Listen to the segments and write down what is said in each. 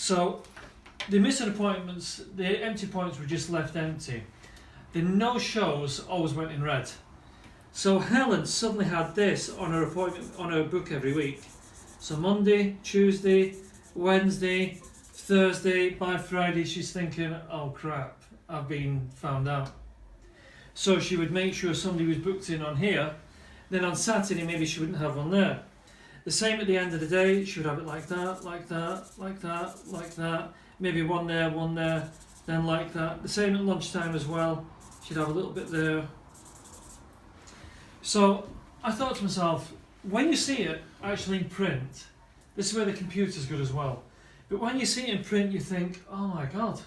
So the missing appointments, the empty appointments were just left empty. The no-shows always went in red. So Helen suddenly had this on her appointment, on her book every week. So Monday, Tuesday, Wednesday, Thursday, by Friday she's thinking, oh crap, I've been found out. So she would make sure somebody was booked in on here. Then on Saturday maybe she wouldn't have one there. The same at the end of the day, she would have it like that, like that, like that, like that. Maybe one there, then like that. The same at lunchtime as well. She'd have a little bit there. So I thought to myself, when you see it actually in print, this is where the computer's good as well. But when you see it in print, you think, oh my God.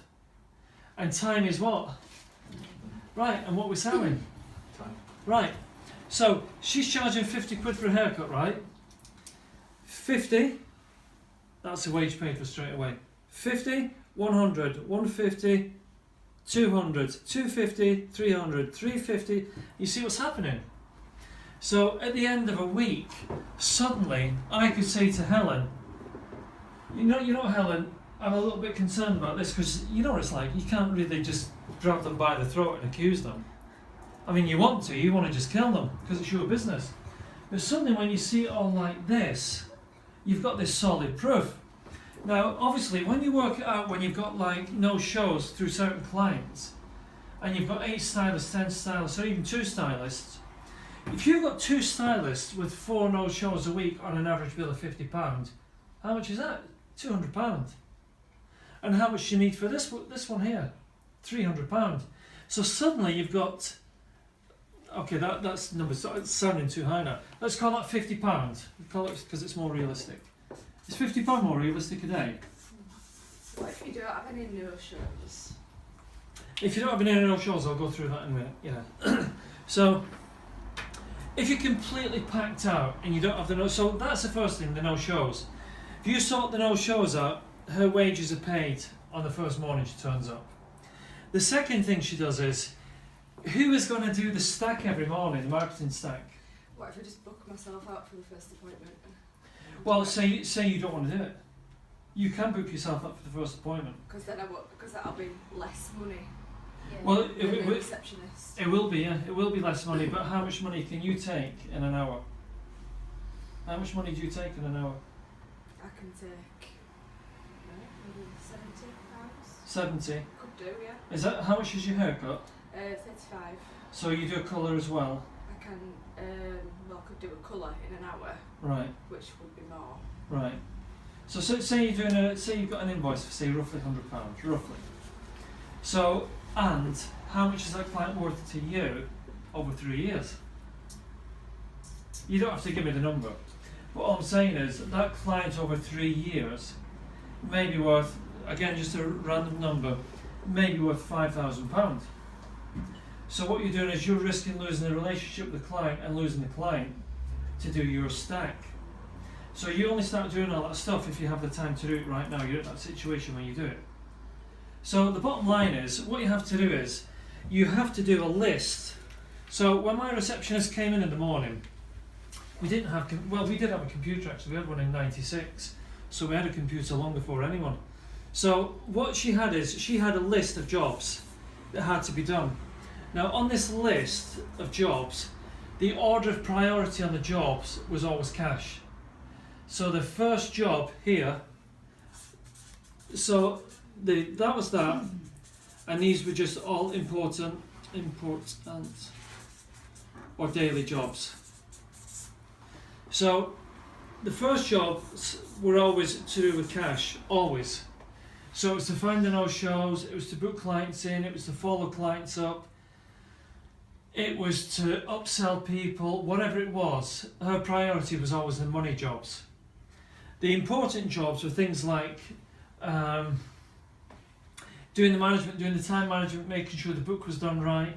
And time is what? Right, and what we're selling? Time. Right. So she's charging 50 quid for a haircut, right? 50, that's the wage paid for straight away. 50, 100, 150, 200, 250, 300, 350. You see what's happening? So at the end of a week, suddenly I could say to Helen, you know, Helen, I'm a little bit concerned about this because you know what it's like. You can't really just grab them by the throat and accuse them. I mean, you want to just kill them because it's your business. But suddenly when you see it all like this, you've got this solid proof. Now, obviously, when you work it out, when you've got like no shows through certain clients, and you've got 8 stylists, 10 stylists, or even 2 stylists, if you've got 2 stylists with 4 no shows a week on an average bill of £50, how much is that? £200. And how much do you need for this one here? £300. So suddenly you've got, okay, that's numbers it's sounding too high now. Let's call that £50. Call it because it's more realistic. Is £50 more realistic a day? What if you don't have any no-shows? If you don't have any no-shows, I'll go through that in a minute. Yeah. So, if you're completely packed out and you don't have the no, so that's the first thing, the no-shows. If you sort the no-shows out, her wages are paid on the first morning she turns up. The second thing she does is, who is going to do the stack every morning, the marketing stack? What if I just book myself out for the first appointment? Well, say you don't want to do it. You can book yourself up for the first appointment. Because then because that'll be less money. Yeah. Well, than the receptionist. it will be, yeah. It will be less money, but how much money can you take in an hour? How much money do you take in an hour? I can take maybe £70. 70. Could do, yeah. Is that how much is your haircut? 35. So you do a colour as well? I can, I could do a colour in an hour, Right, which would be more. right. So say you're doing say you've got an invoice for say roughly £100, roughly. So, and how much is that client worth to you over 3 years? You don't have to give me the number. But all I'm saying is that client over 3 years may be worth, again just a random number, may be worth £5,000. So what you're doing is you're risking losing the relationship with the client and losing the client to do your stack. So you only start doing all that stuff if you have the time to do it right now. You're at that situation when you do it. So the bottom line is, what you have to do is, you have to do a list. So when my receptionist came in the morning, we didn't have, we did have a computer actually, we had one in '96. So we had a computer long before anyone. So what she had is, she had a list of jobs that had to be done. Now on this list of jobs, the order of priority on the jobs was always cash. So the first job here, so that was that, and these were just all important or daily jobs. So the first jobs were always to do with cash, always. So it was to find the no-shows, it was to book clients in, it was to follow clients up, it was to upsell people, whatever it was. Her priority was always the money jobs. The important jobs were things like doing the management, doing the time management, making sure the book was done right,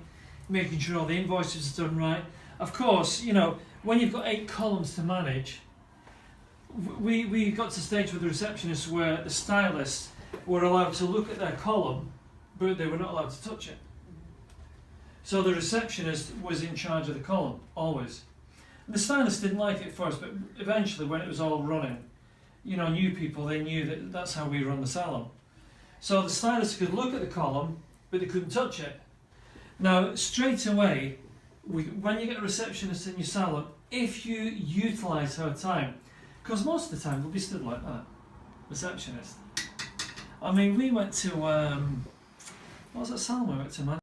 making sure all the invoices are done right. Of course, you know, when you've got 8 columns to manage, we got to a stage with the receptionists where the stylists were allowed to look at their column, but they were not allowed to touch it. So the receptionist was in charge of the column, always. And the stylist didn't like it at first, but eventually when it was all running, new people, they knew that that's how we run the salon. So the stylists could look at the column, but they couldn't touch it. Now, straight away, when you get a receptionist in your salon, if you utilise her time, because most of the time they'll be stood like that, receptionist. I mean, we went to, what was that salon we went to, man?